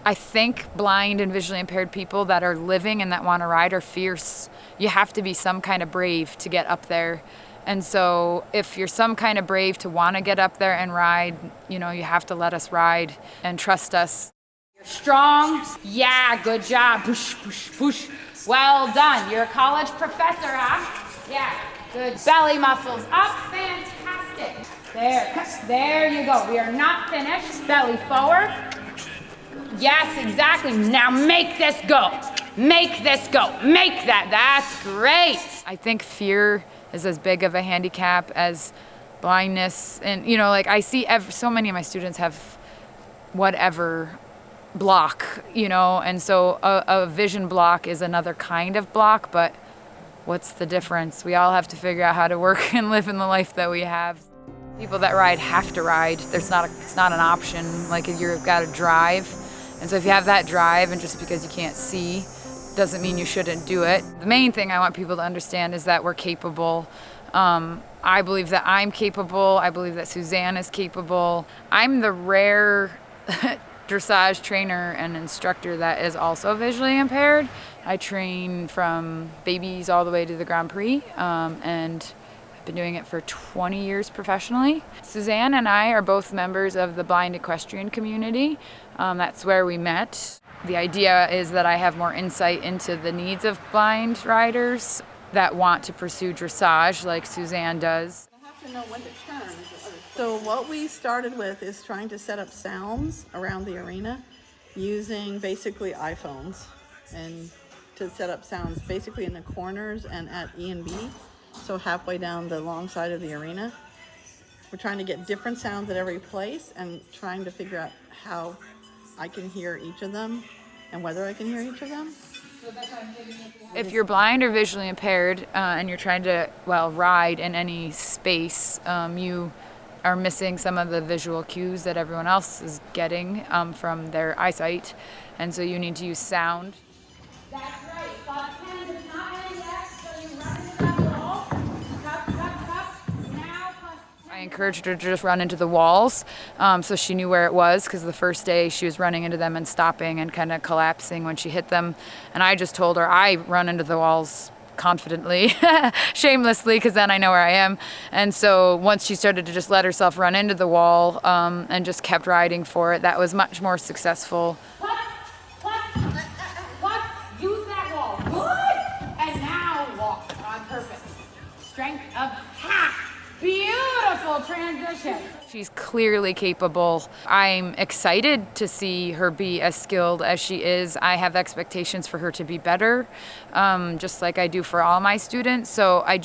I think blind and visually impaired people that are living and that want to ride are fierce. You have to be some kind of brave to get up there. And so if you're some kind of brave to want to get up there and ride, you have to let us ride and trust us. You're strong. Yeah, good job. Push, push, push. Well done. You're a college professor, huh? Yeah, good. Belly muscles up. Fantastic. There you go. We are not finished. Belly forward. Yes, exactly. Now make this go. Make this go. Make that. That's great. I think fear is as big of a handicap as blindness. And, I see so many of my students have whatever block, and so a vision block is another kind of block, but what's the difference? We all have to figure out how to work and live in the life that we have. People that ride have to ride. It's not an option. Like, you've got to drive. And so if you have that drive, and just because you can't see doesn't mean you shouldn't do it. The main thing I want people to understand is that we're capable. I believe that I'm capable. I believe that Suzanne is capable. I'm the rare dressage trainer and instructor that is also visually impaired. I train from babies all the way to the Grand Prix, and I've been doing it for 20 years professionally. Suzanne and I are both members of the Blind Equestrian Community. That's where we met. The idea is that I have more insight into the needs of blind riders that want to pursue dressage like Suzanne does. I have to know when to turn. So what we started with is trying to set up sounds around the arena using basically iPhones, and to set up sounds basically in the corners and at E and B, so halfway down the long side of the arena. We're trying to get different sounds at every place and trying to figure out how I can hear each of them and whether I can hear each of them. If you're blind or visually impaired and you're trying to, ride in any space, you are missing some of the visual cues that everyone else is getting from their eyesight. And so you need to use sound. That's right. Box 10 does not end yet, so you run into that wall. Cup. Now plus 10. I encouraged her to just run into the walls so she knew where it was, because the first day she was running into them and stopping and kind of collapsing when she hit them. And I just told her I run into the walls confidently, shamelessly, because then I know where I am. And so once she started to just let herself run into the wall and just kept riding for it, that was much more successful. Use that wall. Good. And now walk on purpose. Strength of half. Beautiful transition. She's clearly capable. I'm excited to see her be as skilled as she is. I have expectations for her to be better, just like I do for all my students. So I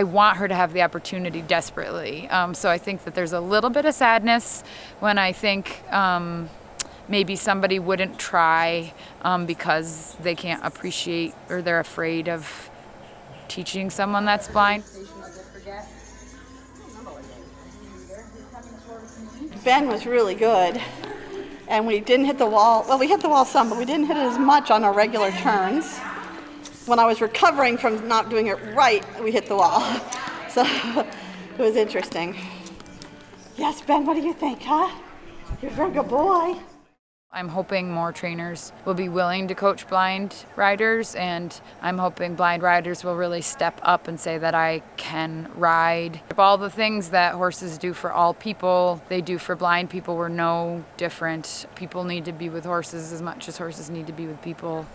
want her to have the opportunity desperately. So I think that there's a little bit of sadness when I think maybe somebody wouldn't try because they can't appreciate or they're afraid of teaching someone that's blind. Ben was really good, and we didn't hit the wall. Well, we hit the wall some, but we didn't hit it as much on our regular turns. When I was recovering from not doing it right, we hit the wall. So it was interesting. Yes, Ben, what do you think, huh? You're a very good boy. I'm hoping more trainers will be willing to coach blind riders, and I'm hoping blind riders will really step up and say that I can ride. All the things that horses do for all people, they do for blind people. We're no different. People need to be with horses as much as horses need to be with people.